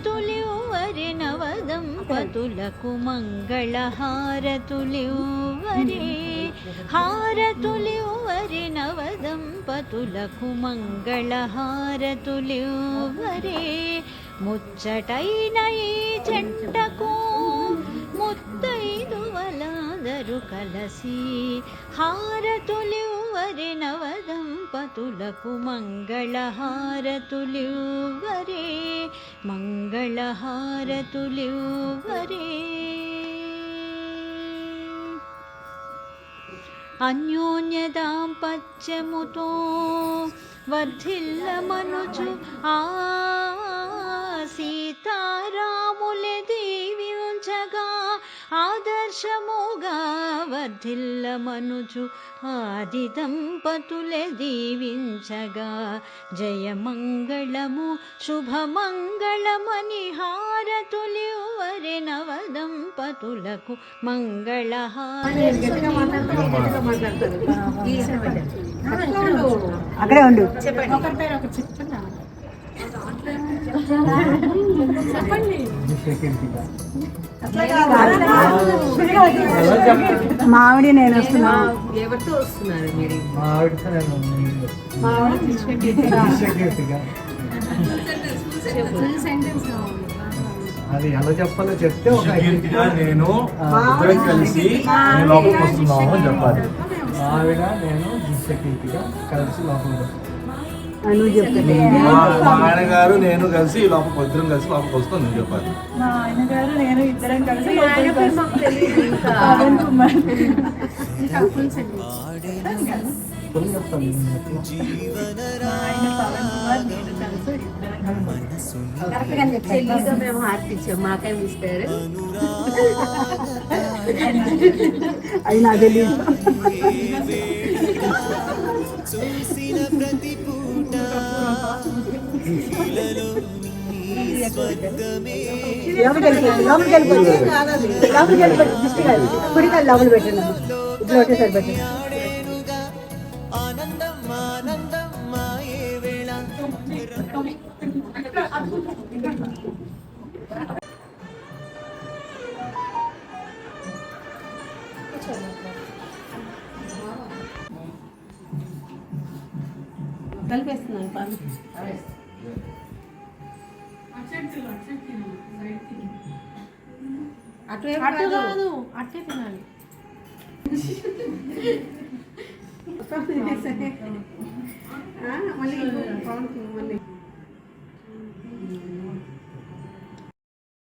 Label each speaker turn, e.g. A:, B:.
A: హారతులివ్వరి నవదంపతులకు మంగళహారతులివ్వరి హారతులివ్వరి నవదంపతులకు మంగళహారతులివ్వరి ముచ్చటైన ఈ జంటకు ముత్తైదువలందరూ కలసి హారతులివ్వరి నవదంపతులకు మంగళహారతులివ్వరి మంగళహారతులివ్వరి అన్యోన్య దాంపత్యముతో వర్ధిల్లమనుచు ఆ సీతారాములే దీవించగా ఆదర్శముగా వర్ధిల్లమనుచు ఆది దంపతులే దీవించగా జయమంగళము శుభమంగళమని హారతులివ్వరి నవదంపతులకు
B: అక్కడే ఉండు. మావిడి నేను వస్తున్నా.
C: ఎవరితో వస్తున్నారు మీరు?
D: అది ఎలా చెప్పాలో చెప్తే ఒక నేను కలిసి లోపలికి వస్తున్నాము అని చెప్పాలి. ఆవిడ నేను సెక్యూరిటీగా కలిసి లోపలికి వస్తాను. మా ఆయనగారు నేను కలిసి లోపలికి ఇద్దరం కలిసి లోపలికి వస్తాం నేను చెప్పాలి.
B: మా ఆయనగారు నేను ఇద్దరం కలిసి
C: మేము హార్పిచ్చాం మాకే ఇస్తారు.
B: అది నాకు తెలియదు. లోపల పెట్టండి. ఇట్లా ఒకటేసారి పెట్టండి.
C: కలిపేస్తున్నాను పాలు. అటు కాదు, అట్టే తినాలి. మళ్ళీ